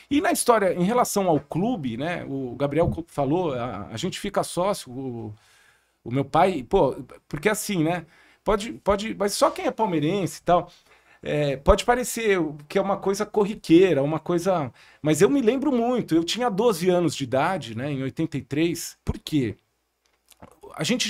E na história, em relação ao clube, né? O Gabriel falou, a gente fica sócio, o meu pai, pô, porque assim, né? Mas só quem é palmeirense e tal, pode parecer que é uma coisa corriqueira, uma coisa. Mas eu me lembro muito, eu tinha 12 anos de idade, né? Em 83. Por quê? A gente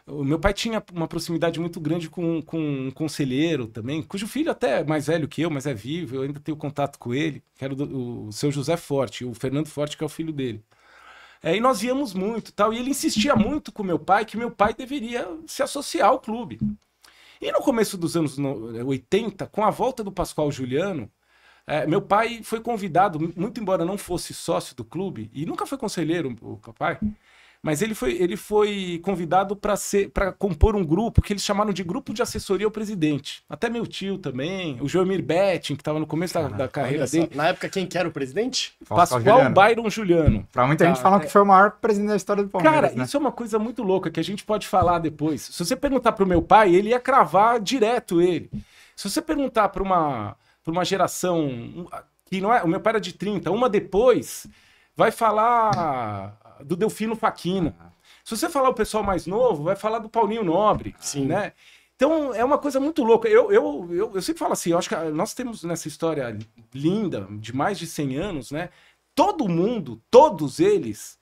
o meu pai tinha uma proximidade muito grande com um conselheiro também, cujo filho até é mais velho que eu, mas é vivo, eu ainda tenho contato com ele, que era o seu José Forte, o Fernando Forte, que é o filho dele. E nós íamos muito tal, e ele insistia muito com meu pai, que meu pai deveria se associar ao clube. E no começo dos anos 80, com a volta do Pascoal Juliano, meu pai foi convidado, muito embora não fosse sócio do clube, e nunca foi conselheiro, o papai, mas ele foi convidado para compor um grupo que eles chamaram de Grupo de Assessoria ao Presidente. Até meu tio também, o Joemir Betting, que estava no começo da carreira dele. Na época, quem que era o presidente? Pascoal Byron Juliano. Pra muita gente falam que foi o maior presidente da história do Palmeiras. Cara, isso é uma coisa muito louca que a gente pode falar depois. Se você perguntar pro meu pai, ele ia cravar direto ele. Se você perguntar para uma geração que não é... O meu pai era de 30, uma depois, vai falar do Delfino Facchina. Se você falar o pessoal mais novo, vai falar do Paulinho Nobre. Sim. Né? Então, é uma coisa muito louca. Eu sempre falo assim, eu acho que nós temos nessa história linda, de mais de 100 anos, né? Todo mundo, todos eles,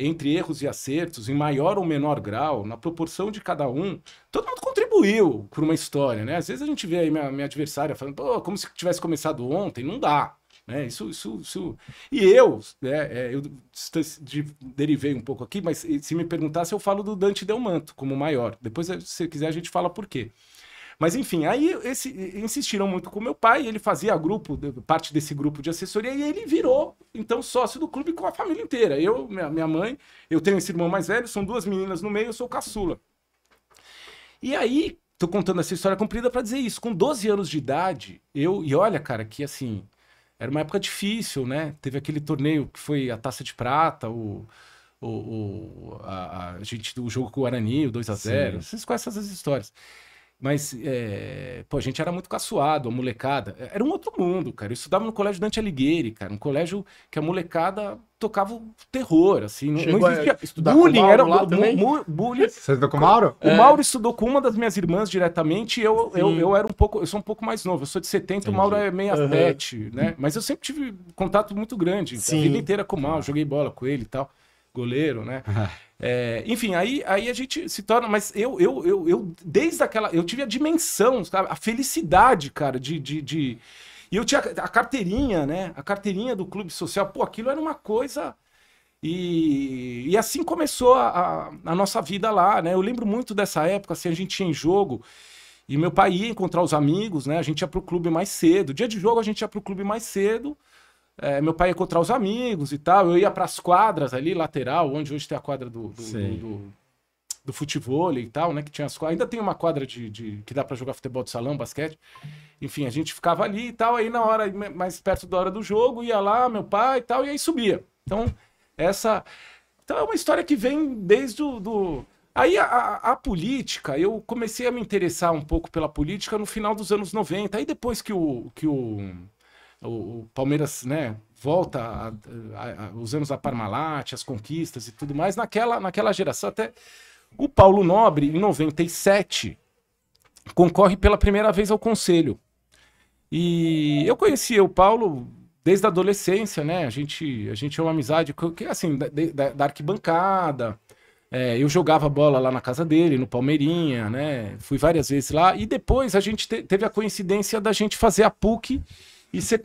entre erros e acertos, em maior ou menor grau, na proporção de cada um, todo mundo contribuiu por uma história, né? Às vezes a gente vê aí minha adversária falando, pô, como se tivesse começado ontem, não dá. Né? E eu derivei um pouco aqui, mas se me perguntasse, eu falo do Dante Delmanto como maior. Depois, se você quiser, a gente fala por quê. Mas enfim, aí insistiram muito com meu pai, ele fazia parte desse grupo de assessoria, e ele virou, então, sócio do clube com a família inteira. Eu, minha mãe, eu tenho esse irmão mais velho, são 2 meninas no meio, eu sou o caçula. E aí, tô contando essa história comprida para dizer isso, com 12 anos de idade, e olha, cara, que assim... Era uma época difícil, né? Teve aquele torneio que foi a Taça de Prata, o jogo com o Guarani, o 2-0. Vocês conhecem essas histórias. Mas, a gente era muito caçoado, a molecada. Era um outro mundo, cara. Eu estudava no colégio Dante Alighieri, cara. Um colégio que a molecada tocava o terror, assim. Não existia estudar bullying, com o Mauro era lá também? bullying. Você estudou com o Mauro? O Mauro estudou com uma das minhas irmãs diretamente, e eu sou um pouco mais novo. Eu sou de 70, entendi. O Mauro é 67, né? Mas eu sempre tive contato muito grande. A vida inteira com o Mauro, joguei bola com ele e tal. Goleiro, né? Enfim, aí a gente se torna... Mas eu desde aquela... Eu tive a dimensão, sabe? A felicidade, cara, E eu tinha a carteirinha, né? A carteirinha do clube social. Pô, aquilo era uma coisa... E assim começou a nossa vida lá, né? Eu lembro muito dessa época, assim, a gente ia em jogo e meu pai ia encontrar os amigos, né? A gente ia pro clube mais cedo. Dia de jogo a gente ia pro clube mais cedo. Meu pai ia encontrar os amigos e tal. Eu ia pras quadras ali, lateral, onde hoje tem a quadra do futevôlei e tal, né? Que tinha ainda tem uma quadra que dá para jogar futebol de salão, basquete. Enfim, a gente ficava ali e tal. Aí na hora, mais perto da hora do jogo, ia lá, meu pai e tal, e aí subia. Então é uma história que vem desde Aí a política, eu comecei a me interessar um pouco pela política no final dos anos 90. Aí depois que o Palmeiras, né, volta os anos da Parmalat, as conquistas e tudo mais, naquela geração, até o Paulo Nobre, em 97, concorre pela primeira vez ao Conselho. E eu conhecia o Paulo desde a adolescência, né? A gente é uma amizade assim, da arquibancada. Eu jogava bola lá na casa dele, no Palmeirinha, né? Fui várias vezes lá. E depois a gente teve a coincidência da gente fazer a PUC e ser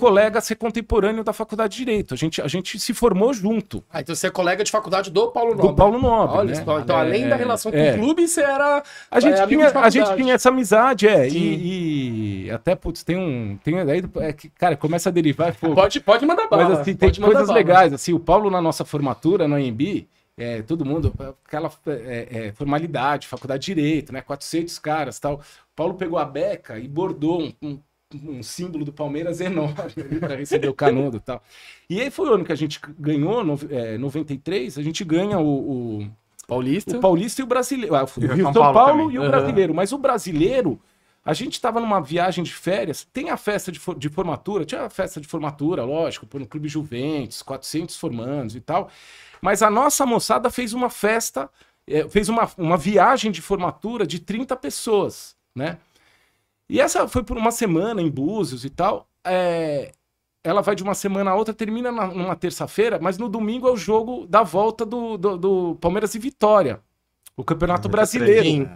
contemporâneo da Faculdade de Direito. A gente se formou junto. Então você é colega de faculdade do Paulo Nobre. Do Paulo Nobre, olha, né? Então, além da relação com o clube, você era a gente tinha essa amizade, e até, putz, cara, começa a derivar. Pode mandar bala. Mas assim, tem coisas legais, assim, o Paulo na nossa formatura, no AMB, todo mundo, aquela formalidade, faculdade de Direito, né? 400 caras, tal. O Paulo pegou a beca e bordou um símbolo do Palmeiras enorme para receber o canudo e tal. E aí foi o ano que a gente ganhou, 93, a gente ganha o Paulista. O Paulista e o Brasileiro. O Rio São Paulo e o Brasileiro. Mas o Brasileiro, A gente estava numa viagem de férias, tem a festa de formatura, tinha a festa de formatura, lógico, no Clube Juventus, 400 formandos e tal, mas a nossa moçada fez uma festa, fez uma viagem de formatura de 30 pessoas, né? E essa foi por uma semana em Búzios e tal, ela vai de uma semana a outra, termina numa terça-feira, mas no domingo é o jogo da volta do Palmeiras e Vitória, o Campeonato Brasileiro.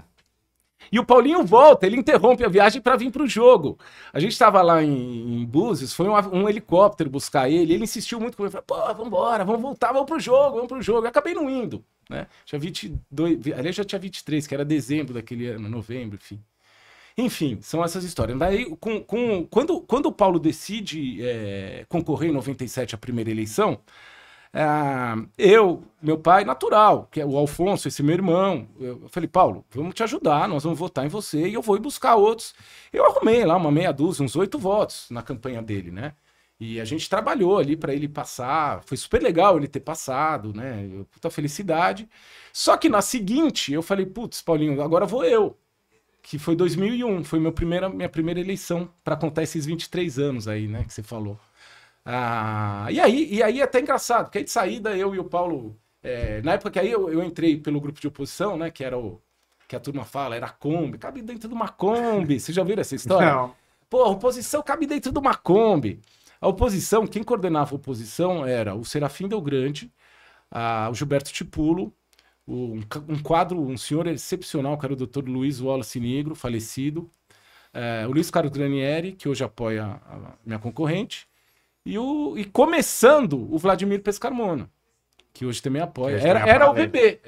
E o Paulinho volta, ele interrompe a viagem para vir para o jogo. A gente estava lá em Búzios, foi um helicóptero buscar ele insistiu muito comigo, falou, pô, vambora, vamos voltar, vamos pro jogo. Eu acabei não indo, né? Tinha 22, aliás, já tinha 23, que era dezembro daquele ano, novembro, enfim. Enfim, são essas histórias. Daí, quando o Paulo decide concorrer em 97 à primeira eleição, meu pai, natural, que é o Alfonso, esse meu irmão, eu falei, Paulo, vamos te ajudar, nós vamos votar em você e eu vou ir buscar outros. Eu arrumei lá uma meia dúzia, uns 8 votos na campanha dele, né? E a gente trabalhou ali para ele passar, foi super legal ele ter passado, né? Puta felicidade. Só que na seguinte, eu falei, putz, Paulinho, agora vou eu. Que foi 2001, foi minha primeira eleição para contar esses 23 anos aí, né, que você falou. E aí é até engraçado, porque aí de saída eu e o Paulo, na época que aí eu entrei pelo grupo de oposição, né, que era que a turma fala, era a Kombi, cabe dentro de uma Kombi, vocês já viram essa história? Não. Pô, a oposição cabe dentro de uma Kombi. A oposição, quem coordenava a oposição era o Serafim Del Grande, o Gilberto Tipulo, um senhor excepcional, que era o Dr. Luiz Wallace Negro, falecido, o Luiz Carlos Granieri, que hoje apoia a minha concorrente, e começando o Vladimir Pescarmona, que hoje também apoia. Era o VB.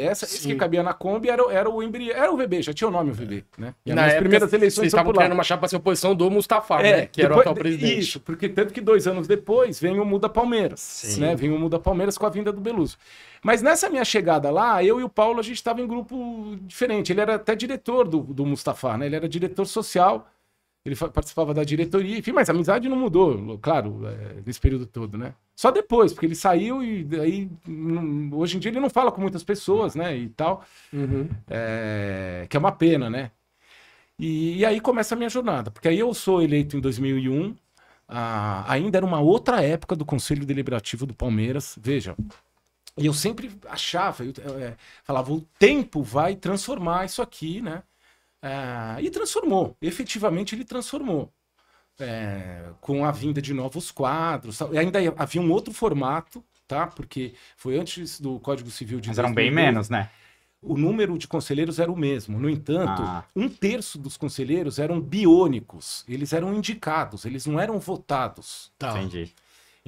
Esse que cabia na Kombi era o embrião. Era o VB, já tinha o nome o VB, né? E nas primeiras eleições vocês estavam criando uma chapa de oposição do Mustafa, né? Que era o atual presidente. Isso, porque tanto que 2 anos depois vem o Muda Palmeiras, né? Vem o Muda Palmeiras com a vinda do Beluso. Mas nessa minha chegada lá, eu e o Paulo, a gente estava em grupo diferente. Ele era até diretor do Mustafa, né? Ele era diretor social, ele participava da diretoria, enfim, mas a amizade não mudou, claro, nesse período todo, né? Só depois, porque ele saiu e aí, hoje em dia ele não fala com muitas pessoas, né, e tal, que é uma pena, né? E aí começa a minha jornada, porque aí eu sou eleito em 2001, ainda era uma outra época do Conselho Deliberativo do Palmeiras, veja, e eu sempre achava, falava, o tempo vai transformar isso aqui, né? E transformou, efetivamente ele transformou, com a vinda de novos quadros, e ainda havia um outro formato, tá? Porque foi antes do Código Civil de 2002. Mas eram bem menos, né? O número de conselheiros era o mesmo, no entanto, 1/3 dos conselheiros eram biônicos, eles eram indicados, eles não eram votados. Tá. Entendi.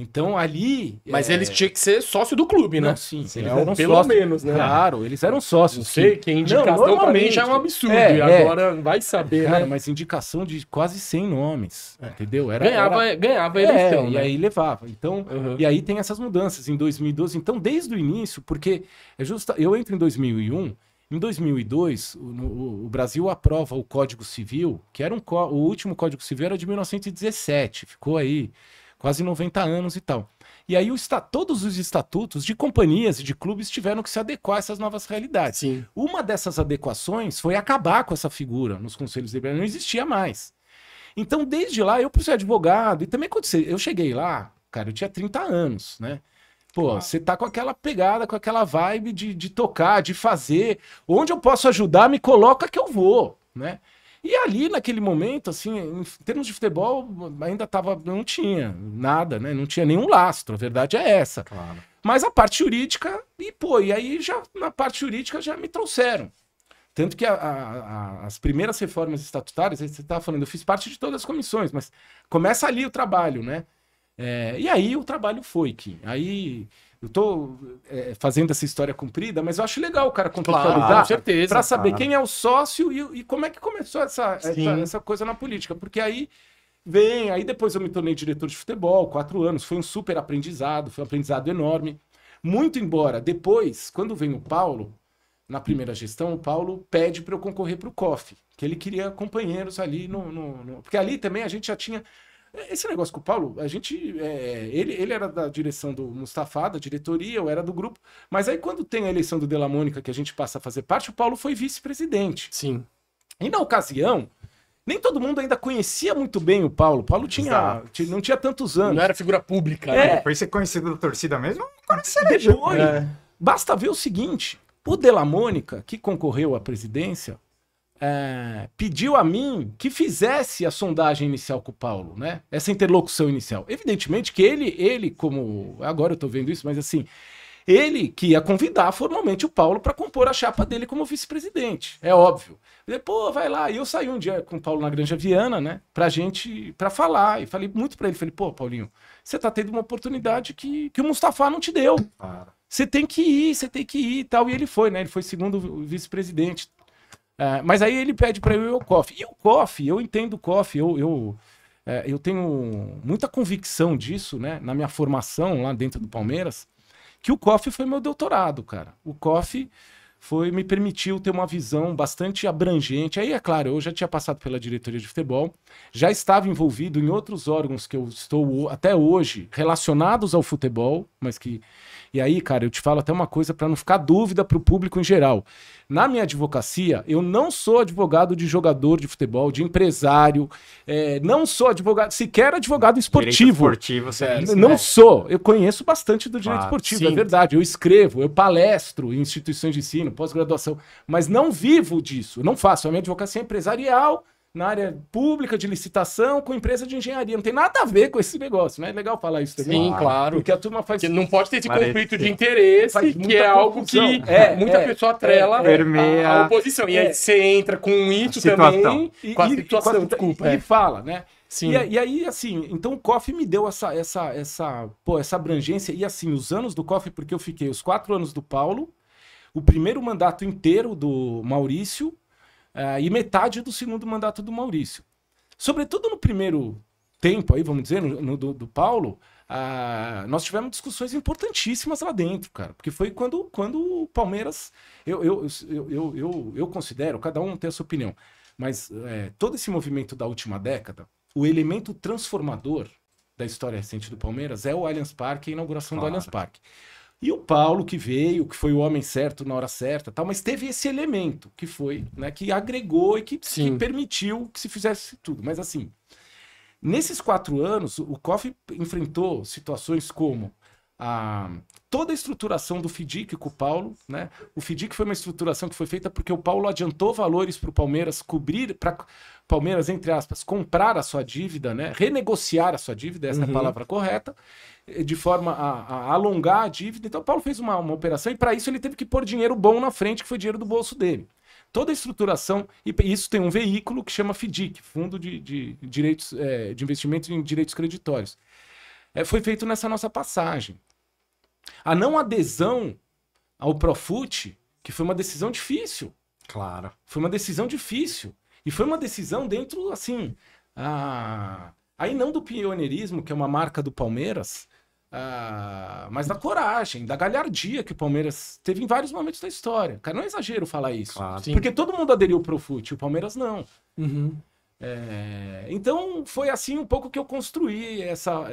Então ali... Mas eles tinham que ser sócio do clube, né? Não, sim, eles eram pelo sócios, menos, né? Claro, eles eram sócios. Não sei, que indicação pra mim já é um absurdo. E agora vai saber, cara, né? mas indicação de quase 100 nomes, entendeu? Ganhava a eleição, né? E aí levava. Então, e aí tem essas mudanças em 2012. Então, desde o início, porque eu entro em 2001... Em 2002, o Brasil aprova o Código Civil, que era o último Código Civil era de 1917, ficou aí quase 90 anos e tal. E aí todos os estatutos de companhias e de clubes tiveram que se adequar a essas novas realidades. Sim. Uma dessas adequações foi acabar com essa figura nos conselhos deliberantes, não existia mais. Então, desde lá, eu por ser advogado, e também aconteceu, eu cheguei lá, cara, eu tinha 30 anos, né? Pô, você tá com aquela pegada, com aquela vibe de tocar, de fazer. Onde eu posso ajudar, me coloca que eu vou, né? E ali, naquele momento, assim, em termos de futebol, ainda não tinha nada, né? Não tinha nenhum lastro, a verdade é essa. Claro. Mas a parte jurídica, e aí na parte jurídica já me trouxeram. Tanto que as primeiras reformas estatutárias, você estava falando, eu fiz parte de todas as comissões, mas começa ali o trabalho, né? E aí o trabalho foi que... Aí eu tô fazendo essa história comprida, mas eu acho legal o cara contextualizar, com certeza, para saber quem é o sócio e como é que começou essa coisa na política. Porque aí depois eu me tornei diretor de futebol, 4 anos, foi um super aprendizado, foi um aprendizado enorme. Muito embora, depois, quando vem o Paulo, na primeira gestão, o Paulo pede para eu concorrer para o COF, que ele queria companheiros ali porque ali também a gente já tinha... Esse negócio com o Paulo, ele era da direção do Mustafa, da diretoria, eu era do grupo, mas aí quando tem a eleição do De La Mônica, que a gente passa a fazer parte, o Paulo foi vice-presidente. Sim. E na ocasião, nem todo mundo ainda conhecia muito bem o Paulo. O Paulo não tinha tantos anos. Não era figura pública. Né? Depois ser conhecido da torcida mesmo? Depois, basta ver o seguinte, o De La Mônica, que concorreu à presidência, pediu a mim que fizesse a sondagem inicial com o Paulo, né? Essa interlocução inicial. Evidentemente que ele como... Agora eu tô vendo isso, mas assim... Ele que ia convidar formalmente o Paulo para compor a chapa dele como vice-presidente. É óbvio. Ele, vai lá. E eu saí um dia com o Paulo na Granja Viana, né? Pra falar. E falei muito para ele. Falei, Paulinho, você tá tendo uma oportunidade que o Mustafa não te deu. Você tem que ir e tal. E ele foi, né? Ele foi segundo vice-presidente. Mas aí ele pede para eu ir ao COF. E o COF, eu entendo o COF, eu tenho muita convicção disso, né? Na minha formação lá dentro do Palmeiras, que o COF foi meu doutorado, cara. O COF me permitiu ter uma visão bastante abrangente. Aí, é claro, eu já tinha passado pela diretoria de futebol, já estava envolvido em outros órgãos que eu estou até hoje relacionados ao futebol, mas que... E aí, cara, eu te falo até uma coisa para não ficar dúvida para o público em geral. Na minha advocacia, eu não sou advogado de jogador de futebol, de empresário, não sou advogado, sequer advogado esportivo. Não sou. Eu conheço bastante do direito esportivo, é verdade. Eu escrevo, eu palestro em instituições de ensino, pós-graduação, mas não vivo disso, não faço. A minha advocacia é empresarial, na área pública de licitação, com empresa de engenharia. Não tem nada a ver com esse negócio, né? É legal falar isso também. Sim, claro. Porque a turma faz... Porque não pode ter esse conflito de interesse, que é algo que muita pessoa atrela a oposição. E aí você entra com isso também, com a situação, desculpa. E fala, né? Sim. E aí, assim, então o COF me deu essa abrangência. E assim, os anos do COF, porque eu fiquei os 4 anos do Paulo, o primeiro mandato inteiro do Maurício, e metade do segundo mandato do Maurício. Sobretudo no primeiro tempo, aí, vamos dizer, do Paulo, nós tivemos discussões importantíssimas lá dentro, cara. Porque foi quando o Palmeiras... Eu considero, cada um tem a sua opinião, mas todo esse movimento da última década, o elemento transformador da história recente do Palmeiras é o Allianz Parque e a inauguração do Allianz Parque. E o Paulo que veio, que foi o homem certo na hora certa, tal, mas teve esse elemento que foi, né, que agregou e que permitiu que se fizesse tudo. Mas assim, nesses 4 anos, o COF enfrentou situações como toda a estruturação do FIDIC com o Paulo, né? O FIDIC foi uma estruturação que foi feita porque o Paulo adiantou valores para o Palmeiras cobrir, para Palmeiras, entre aspas, comprar a sua dívida, né? Renegociar a sua dívida, essa é a palavra correta, de forma a alongar a dívida. Então o Paulo fez uma operação e para isso ele teve que pôr dinheiro bom na frente, que foi dinheiro do bolso dele. Toda a estruturação, e isso tem um veículo que chama FIDIC, Fundo de Direitos, de Investimento em Direitos Creditórios. Foi feito nessa nossa passagem. A não adesão ao Profut, que foi uma decisão difícil. Claro. Foi uma decisão difícil. E foi uma decisão dentro, assim... aí não do pioneirismo, que é uma marca do Palmeiras, mas da coragem, da galhardia que o Palmeiras teve em vários momentos da história. Cara, não é exagero falar isso. Claro. Porque todo mundo aderiu ao Profut, o Palmeiras não. Então foi assim um pouco que eu construí essa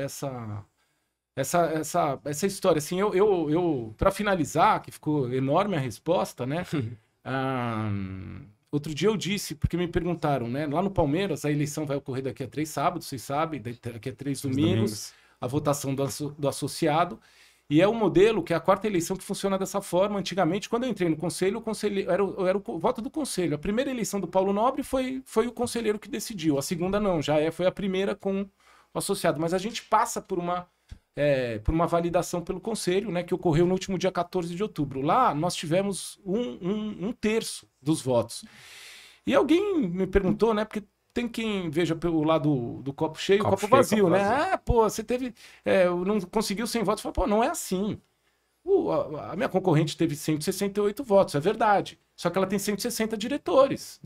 história. Assim, eu para finalizar, que ficou enorme a resposta, né? Outro dia eu disse, porque me perguntaram, né? Lá no Palmeiras, a eleição vai ocorrer daqui a 3 sábados, vocês sabem, daqui a 3 domingos, a votação do associado. E é um modelo que é a 4ª eleição que funciona dessa forma. Antigamente, quando eu entrei no conselho, era o voto do conselho. A primeira eleição do Paulo Nobre foi o conselheiro que decidiu. A segunda não, foi a primeira com o associado. Mas a gente passa por uma validação pelo conselho, né, que ocorreu no último dia 14 de outubro. Lá nós tivemos um terço dos votos. E alguém me perguntou, né, porque tem quem veja pelo lado do copo cheio e o copo vazio, né? Você teve... não conseguiu 100 votos. Falei, não é assim. A minha concorrente teve 168 votos, é verdade. Só que ela tem 160 diretores.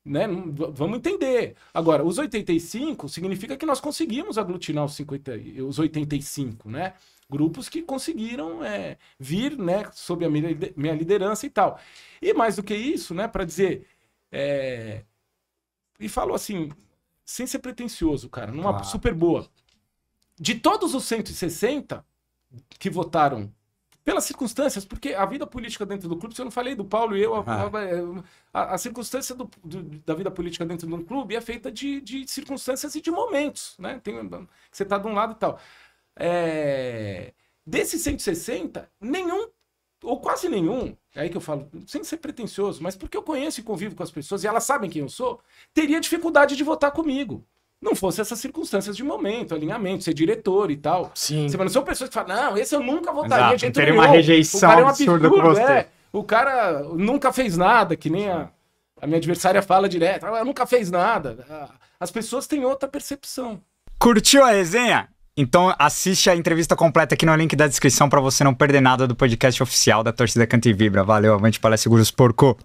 Né? Vamos entender. Agora, os 85 significa que nós conseguimos aglutinar os 85, né? Grupos que conseguiram vir, né, sob a minha liderança e tal. E mais do que isso, né, para dizer... E falou assim, sem ser pretencioso, cara, numa super boa. De todos os 160 que votaram Pelas circunstâncias, porque a vida política dentro do clube, se eu não falei do Paulo e eu, a circunstância da vida política dentro do clube é feita de circunstâncias e de momentos, né? Você tá de um lado e tal. Desses 160, nenhum, ou quase nenhum, é aí que eu falo, sem ser pretensioso, mas porque eu conheço e convivo com as pessoas e elas sabem quem eu sou, teria dificuldade de votar comigo. Não fosse essas circunstâncias de momento, alinhamento, ser diretor e tal. Sim. Não são pessoas que falam, não, esse eu nunca votaria. Exato, teria uma rejeição absurda com você. O cara nunca fez nada, que nem a minha adversária fala direto. Ela nunca fez nada. As pessoas têm outra percepção. Curtiu a resenha? Então assiste a entrevista completa aqui no link da descrição para você não perder nada do podcast oficial da Torcida Canta e Vibra. Valeu, avante Palestra Seguros, porco!